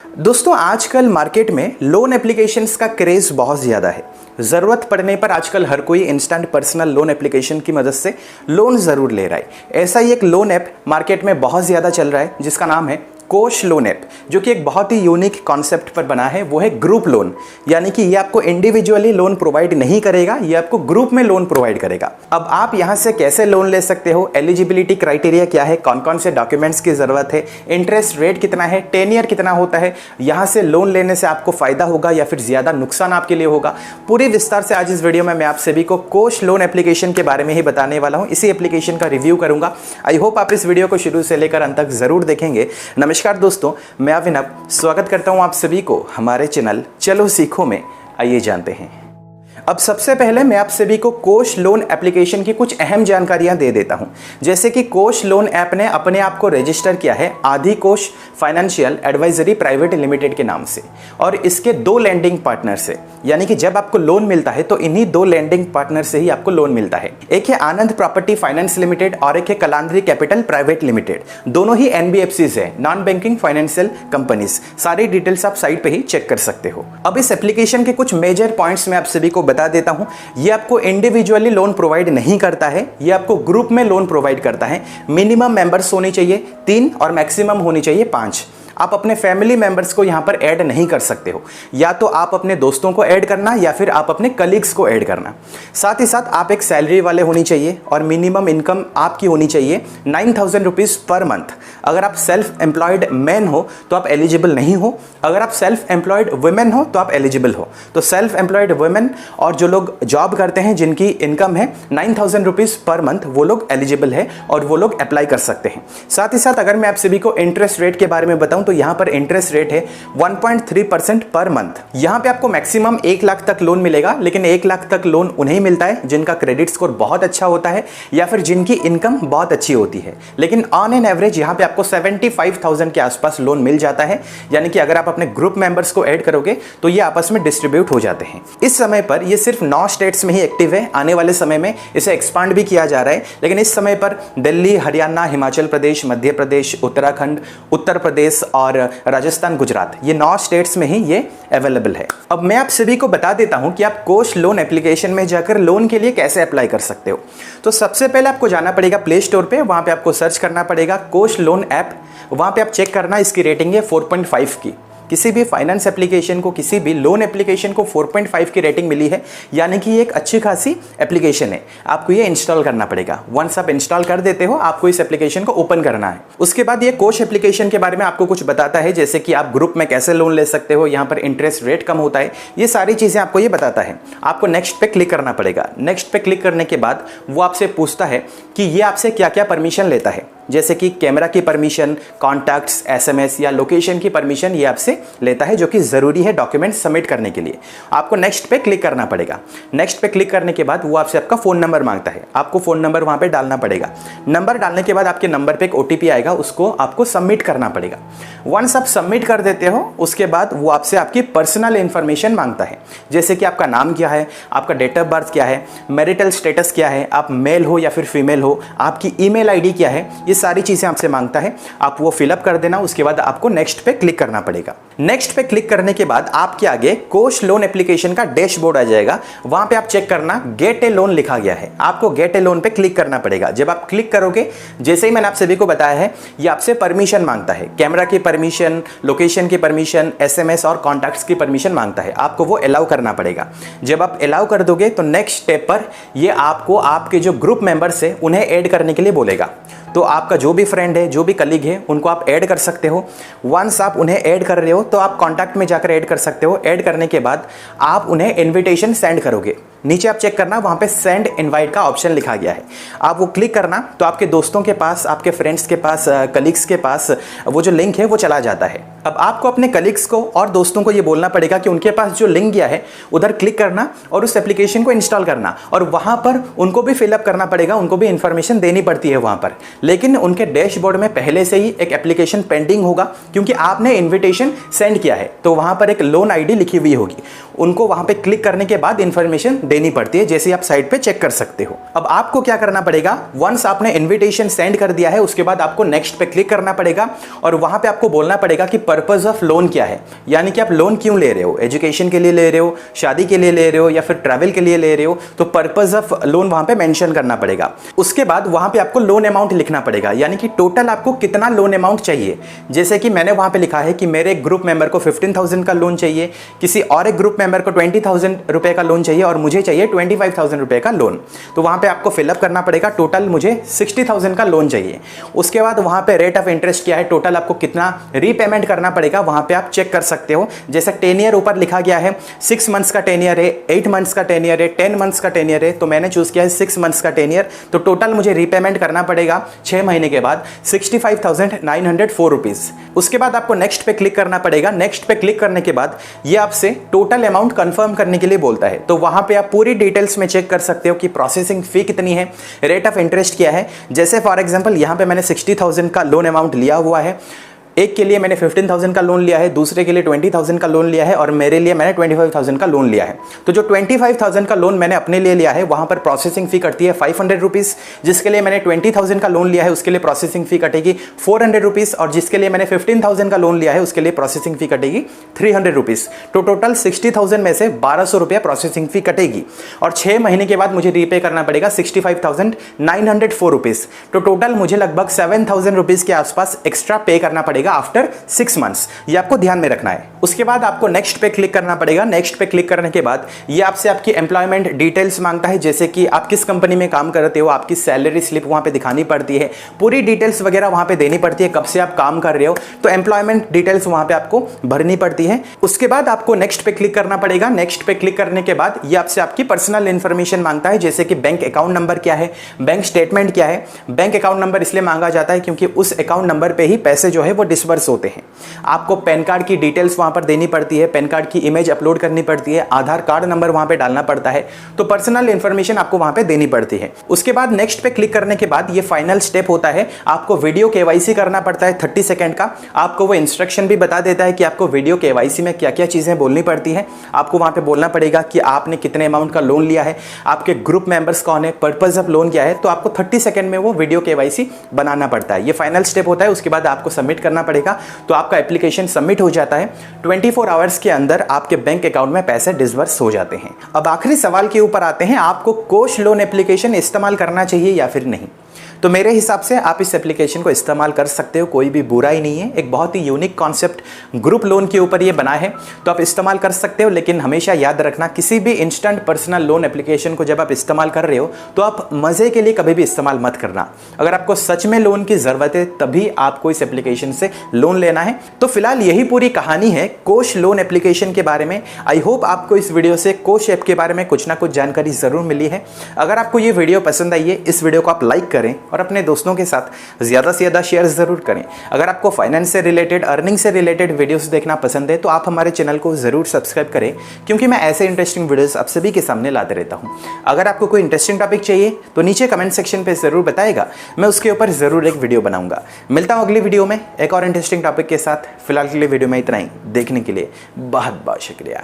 दोस्तों आजकल मार्केट में लोन एप्लीकेशंस का क्रेज बहुत ज़्यादा है। ज़रूरत पड़ने पर आजकल हर कोई इंस्टेंट पर्सनल लोन एप्लीकेशन की मदद से लोन ज़रूर ले रहा है। ऐसा ही एक लोन ऐप मार्केट में बहुत ज़्यादा चल रहा है जिसका नाम है कोश लोन ऐप, जो कि एक बहुत ही यूनिक कॉन्सेप्ट पर बना है। वो है ग्रुप लोन, यानी कि ये आपको इंडिविजुअली लोन प्रोवाइड नहीं करेगा, ये आपको ग्रुप में लोन प्रोवाइड करेगा। अब आप यहाँ से कैसे लोन ले सकते हो, एलिजिबिलिटी क्राइटेरिया क्या है, कौन कौन से डॉक्यूमेंट्स की ज़रूरत है, इंटरेस्ट रेट कितना है, टेन्योर कितना होता है, यहाँ से लोन लेने से आपको फ़ायदा होगा या फिर ज़्यादा नुकसान आपके लिए होगा, पूरी विस्तार से आज इस वीडियो में मैं आप सभी को कोश लोन एप्लीकेशन के बारे में ही बताने वाला हूँ। इसी एप्लीकेशन का रिव्यू करूँगा। आई होप आप इस वीडियो को शुरू से लेकर अंत तक ज़रूर देखेंगे। नमस्कार दोस्तों, मैं अभिनव स्वागत करता हूं आप सभी को हमारे चैनल चलो सीखो में। आइए जानते हैं। अब सबसे पहले मैं आप सभी को कोश लोन एप्लीकेशन की कुछ अहम जानकारियां दे देता हूं। जैसे कि कोश लोन ऐप ने अपने आप को रजिस्टर किया है आदि कोश फाइनेंशियल एडवाइजरी प्राइवेट लिमिटेड के नाम से, और इसके दो लैंडिंग पार्टनर से, यानी कि जब आपको लोन मिलता है तो इन्हीं दो लैंडिंग पार्टनर से ही आपको लोन मिलता है। एक है आनंद प्रॉपर्टी फाइनेंस लिमिटेड और एक है कलांद्री कैपिटल प्राइवेट लिमिटेड। दोनों ही एनबीएफसीज है, नॉन बैंकिंग फाइनेंशियल कंपनीज। सारी डिटेल्स आप साइट पे ही चेक कर सकते हो। अब इस एप्लीकेशन के कुछ मेजर पॉइंट्स मैं आप सभी को बता देता हूं। ये आपको इंडिविजुअली लोन प्रोवाइड नहीं करता है, ये आपको ग्रुप में लोन प्रोवाइड करता है। मिनिमम मेंबर्स होनी चाहिए 3 और मैक्सिमम होनी चाहिए 5। आप अपने फैमिली मेंबर्स को यहां पर ऐड नहीं कर सकते हो, या तो आप अपने दोस्तों को ऐड करना या फिर आप अपने कलीग्स को ऐड करना। साथ ही साथ आप एक सैलरी वाले होनी चाहिए और मिनिमम इनकम आपकी होनी चाहिए 9,000 रुपीज़ पर मंथ। अगर आप सेल्फ एम्प्लॉयड मैन हो तो आप एलिजिबल नहीं हो, अगर आप सेल्फ एम्प्लॉयड वुमेन हो तो आप एलिजिबल हो। तो सेल्फ एम्प्लॉयड वुमेन और जो लोग जॉब करते हैं जिनकी इनकम है 9,000 रुपीज़ पर मंथ, वो लोग एलिजिबल है और वो लोग अप्लाई कर सकते हैं। साथ ही साथ अगर मैं आप सभी को इंटरेस्ट रेट के बारे में बताऊं तो यहाँ पर इंटरेस्ट रेट है 1.3% पर मंथ। यहाँ पे आपको मैक्सिमम 1 लाख तक लोन मिलेगा, लेकिन 1 लाख तक लोन उन्हें मिलता है जिनका क्रेडिट स्कोर बहुत अच्छा होता है या फिर जिनकी इनकम बहुत अच्छी होती है। लेकिन ऑन एन एवरेज यहाँ पे आपको 75,000 के आसपास लोन मिल जाता है, यानी कि अगर आप अपने ग्रुप मेंबर्स को ऐड करोगे तो ये आपस में डिस्ट्रीब्यूट हो जाते हैं। इस समय पर ये सिर्फ 9 स्टेट्स में ही एक्टिव है। आने वाले समय में इसे एक्सपांड भी किया जा रहा है, लेकिन इस समय पर दिल्ली, हरियाणा, हिमाचल प्रदेश, मध्य प्रदेश, उत्तराखंड, उत्तर प्रदेश और राजस्थान, गुजरात, ये 9 स्टेट्स में ही ये अवेलेबल है। अब मैं आप सभी को बता देता हूं कि आप कोश लोन एप्लीकेशन में जाकर लोन के लिए कैसे अप्लाई कर सकते हो। तो सबसे पहले आपको जाना पड़ेगा प्ले स्टोर पे, वहां पे आपको सर्च करना पड़ेगा कोश लोन ऐप। वहां पे आप चेक करना, इसकी रेटिंग है 4.5 की। किसी भी फाइनेंस एप्लीकेशन को, किसी भी लोन एप्लीकेशन को 4.5 की रेटिंग मिली है, यानी कि ये एक अच्छी खासी एप्लीकेशन है। आपको ये इंस्टॉल करना पड़ेगा। वंस आप इंस्टॉल कर देते हो, आपको इस एप्लीकेशन को ओपन करना है। उसके बाद ये कोश एप्लीकेशन के बारे में आपको कुछ बताता है, जैसे कि आप ग्रुप में कैसे लोन ले सकते हो, यहाँ पर इंटरेस्ट रेट कम होता है, ये सारी चीज़ें आपको ये बताता है। आपको नेक्स्ट पे क्लिक करना पड़ेगा। नेक्स्ट पे क्लिक करने के बाद वो आपसे पूछता है कि ये आपसे क्या क्या परमिशन लेता है, जैसे कि कैमरा की परमिशन, कॉन्टैक्ट्स, एसएमएस या लोकेशन की परमिशन ये आपसे लेता है, जो कि ज़रूरी है डॉक्यूमेंट सबमिट करने के लिए। आपको नेक्स्ट पे क्लिक करना पड़ेगा। नेक्स्ट पे क्लिक करने के बाद वो आपसे आपका फ़ोन नंबर मांगता है। आपको फ़ोन नंबर वहाँ पे डालना पड़ेगा। नंबर डालने के बाद आपके नंबर पे एक ओटीपी आएगा, उसको आपको सबमिट करना पड़ेगा। वंस आप सबमिट कर देते हो, उसके बाद वो आपसे आपकी पर्सनल इन्फॉर्मेशन मांगता है, जैसे कि आपका नाम क्या है, आपका डेट ऑफ बर्थ क्या है, मैरिटल स्टेटस क्या है, आप मेल हो या फिर फीमेल हो, आपकी ईमेल आईडी क्या है, ये सारी चीज़ें आपसे मांगता है। आप वो फिलअप कर देना। उसके बाद आपको नेक्स्ट पे क्लिक करना पड़ेगा। नेक्स्ट पे क्लिक करने के बाद आपके आगे कोश लोन एप्लीकेशन का डैशबोर्ड आ जाएगा। वहां पे आप चेक करना, गेट ए लोन लिखा गया है। आपको गेट ए लोन पे क्लिक करना पड़ेगा। जब आप क्लिक करोगे, जैसे ही मैंने आप सभी को बताया है, ये आपसे परमिशन मांगता है। कैमरा की परमिशन, लोकेशन की परमिशन, एसएमएस और कॉन्टैक्ट्स की परमिशन मांगता है। आपको वो अलाउ करना पड़ेगा। जब आप अलाउ कर दोगे तो नेक्स्ट स्टेप पर ये आपको आपके जो ग्रुप मेंबर्स है उन्हें ऐड करने के लिए बोलेगा। तो आपका जो भी फ्रेंड है, जो भी कलीग है, उनको आप ऐड कर सकते हो। वंस आप उन्हें ऐड कर रहे हो तो आप कॉन्टैक्ट में जाकर ऐड कर सकते हो। ऐड करने के बाद आप उन्हें इनविटेशन सेंड करोगे। नीचे आप चेक करना, वहाँ पे सेंड इनवाइट का ऑप्शन लिखा गया है। आप वो क्लिक करना तो आपके दोस्तों के पास, आपके फ्रेंड्स के पास, कलीग्स के पास वो जो लिंक है वो चला जाता है। अब आपको अपने कलीग्स को और दोस्तों को ये बोलना पड़ेगा कि उनके पास जो लिंक गया है उधर क्लिक करना और उस एप्लीकेशन को इंस्टॉल करना, और वहाँ पर उनको भी फिलअप करना पड़ेगा, उनको भी इन्फॉर्मेशन देनी पड़ती है वहाँ पर। लेकिन उनके डैशबोर्ड में पहले से ही एक एप्लीकेशन पेंडिंग होगा, क्योंकि आपने इन्विटेशन सेंड किया है, तो वहाँ पर एक लोन आईडी लिखी हुई होगी। उनको वहाँ पर क्लिक करने के बाद इन्फॉर्मेशन देनी पड़ती है, जैसे आप साइट पे चेक कर सकते हो। अब आपको क्या करना पड़ेगा, वंस आपने इन्विटेशन सेंड कर दिया है उसके बाद आपको नेक्स्ट पे क्लिक करना पड़ेगा और वहां पे आपको बोलना पड़ेगा कि पर्पस ऑफ लोन क्या है, यानी कि आप लोन क्यों ले रहे हो, एजुकेशन के लिए ले रहे हो, शादी के लिए ले रहे हो या फिर ट्रैवल के लिए ले रहे हो, तो पर्पस ऑफ लोन वहां पे मेंशन करना पड़ेगा। उसके बाद वहां पे आपको लोन अमाउंट लिखना पड़ेगा, यानी कि टोटल आपको कितना लोन अमाउंट चाहिए। जैसे कि मैंने वहां पे लिखा है कि मेरे एक ग्रुप मेंबर को 15,000 का लोन चाहिए, किसी और एक ग्रुप मेंबर को 20,000 रुपए का लोन चाहिए और मुझे चाहिए 25,000 रुपए का लोन। तो वहां पे आपको फिलअप करना पड़ेगा, टोटल मुझे 60,000 का लोन चाहिए। उसके बाद वहां पे रेट ऑफ इंटरेस्ट क्या है, टोटल आपको कितना रीपेमेंट करना पड़ेगा वहां पे आप चेक कर सकते हो। जैसे टेनियर ऊपर लिखा गया है, 6 मंथ्स का टेनियर है, 8 मंथ्स का टेनियर है, 10 मंथ्स का टेनियर है, तो मैंने चूज किया है 6 मंथ्स का टेनियर। तो टोटल मुझे रीपेमेंट करना पड़ेगा 6 महीने के बाद 65,904 रुपीज। उसके बाद आपको नेक्स्ट पे क्लिक करना पड़ेगा। नेक्स्ट पे क्लिक करने के बाद ये आपसे टोटल अमाउंट कंफर्म करने के लिए बोलता है, तो वहां पे आप पूरी डिटेल्स में चेक कर सकते हो कि प्रोसेसिंग फी कितनी है, रेट ऑफ इंटरेस्ट क्या है। जैसे फॉर एग्जांपल यहां पे मैंने 60,000 का लोन अमाउंट लिया हुआ है, एक के लिए मैंने 15,000 का लोन लिया है, दूसरे के लिए 20,000 का लोन लिया है और मेरे लिए मैंने 25,000 का लोन लिया है। तो जो 25,000 का लोन मैंने अपने लिए लिया है वहां पर प्रोसेसिंग फी कटती है 500 रुपीज। जिसके लिए मैंने 20,000 का लोन लिया है उसके लिए प्रोसेसिंग फी कटेगी 400 रुपीज और जिसके लिए मैंने 15,000 का लोन लिया है उसके लिए प्रोसेसिंग फी कटेगी 300 रुपीज। तो टोटल 60,000 में से 1,200 रुपया प्रोसेसिंग फी कटेगी और 6 महीने के बाद मुझे रीपे करना पड़ेगा 65,904 रुपीज। तो टोटल मुझे लगभग 7,000 रुपीज के आसपास एक्स्ट्रा पे करना पड़ेगा आफ्टर 6 मंथ्स। ये आपको ध्यान में रखना है। उसके बाद आपको नेक्स्ट पे क्लिक करना पड़ेगा। नेक्स्ट पे क्लिक करने के बाद ये आपसे आपकी एम्प्लॉयमेंट डिटेल्स मांगता है, जैसे कि आप किस कंपनी में काम करते हो, आपकी सैलरी स्लिप वहां पे दिखानी पड़ती है, पूरी डिटेल्स वगैरह वहां पे देनी पड़ती है, कब से आप काम कर रहे हो, तो एम्प्लॉयमेंट डिटेल्स वहां पे आपको भरनी पड़ती है। उसके बाद आपको नेक्स्ट पे क्लिक करना पड़ेगा। नेक्स्ट पे क्लिक करने के बाद ये आपसे आपकी पर्सनल इंफॉर्मेशन मांगता है, जैसे कि बैंक अकाउंट नंबर क्या है, बैंक स्टेटमेंट क्या है। बैंक अकाउंट नंबर इसलिए मांगा जाता है क्योंकि उस अकाउंट नंबर पे ही पैसे जो है वो डिस्बर्स होते हैं। आपको पैन कार्ड की डिटेल्स वहां पर देनी पड़ती है, पैन कार्ड की इमेज अपलोड करनी पड़ती है, आधार कार्ड नंबर वहां पे डालना पड़ता है, तो पर्सनल इंफॉर्मेशन आपको वहां पे देनी पड़ती है। उसके बाद नेक्स्ट पे क्लिक करने के बाद ये फाइनल स्टेप होता है, आपको वीडियो केवाईसी करना पड़ता है 30 सेकंड का। आपको वो इंस्ट्रक्शन भी बता देता है कि आपको वीडियो केवाईसी में क्या क्या चीजें बोलनी पड़ती है। आपको वहां पे बोलना पड़ेगा कि आपने कितने अमाउंट का लोन लिया है, आपके ग्रुप मेंबर्स कौन है, पर्पस ऑफ लोन क्या है। तो आपको 30 सेकंड में वो वीडियो केवाईसी बनाना पड़ता है। ये फाइनल स्टेप होता है। उसके बाद आपको सबमिट करना पड़ेगा, तो आपका एप्लीकेशन सबमिट हो जाता है। 24 आवर्स के अंदर आपके बैंक अकाउंट में पैसे डिसबर्स हो जाते हैं। अब आखिरी सवाल के ऊपर आते हैं, आपको कोश लोन एप्लीकेशन इस्तेमाल करना चाहिए या फिर नहीं। तो मेरे हिसाब से आप इस एप्लीकेशन को इस्तेमाल कर सकते हो, कोई भी बुरा ही नहीं है। एक बहुत ही यूनिक कॉन्सेप्ट ग्रुप लोन के ऊपर ये बना है, तो आप इस्तेमाल कर सकते हो। लेकिन हमेशा याद रखना, किसी भी इंस्टेंट पर्सनल लोन एप्लीकेशन को जब आप इस्तेमाल कर रहे हो तो आप मजे के लिए कभी भी इस्तेमाल मत करना। अगर आपको सच में लोन की जरूरत है तभी आपको इस एप्लीकेशन से लोन लेना है। तो फिलहाल यही पूरी कहानी है कोश लोन एप्लीकेशन के बारे में। आई होप आपको इस वीडियो से कोश ऐप के बारे में कुछ ना कुछ जानकारी जरूर मिली है। अगर आपको ये वीडियो पसंद आई है, इस वीडियो को आप लाइक करें और अपने दोस्तों के साथ ज़्यादा से ज़्यादा शेयर ज़रूर करें। अगर आपको फाइनेंस से रिलेटेड, अर्निंग से रिलेटेड वीडियोस देखना पसंद है तो आप हमारे चैनल को ज़रूर सब्सक्राइब करें, क्योंकि मैं ऐसे इंटरेस्टिंग वीडियोस आप सभी के सामने लाते रहता हूं। अगर आपको कोई इंटरेस्टिंग टॉपिक चाहिए तो नीचे कमेंट सेक्शन पर ज़रूर बताएगा, मैं उसके ऊपर ज़रूर एक वीडियो बनाऊंगा। मिलता हूँ अगली वीडियो में एक और इंटरेस्टिंग टॉपिक के साथ। फिलहाल के लिए वीडियो में इतना ही। देखने के लिए बहुत बहुत शुक्रिया।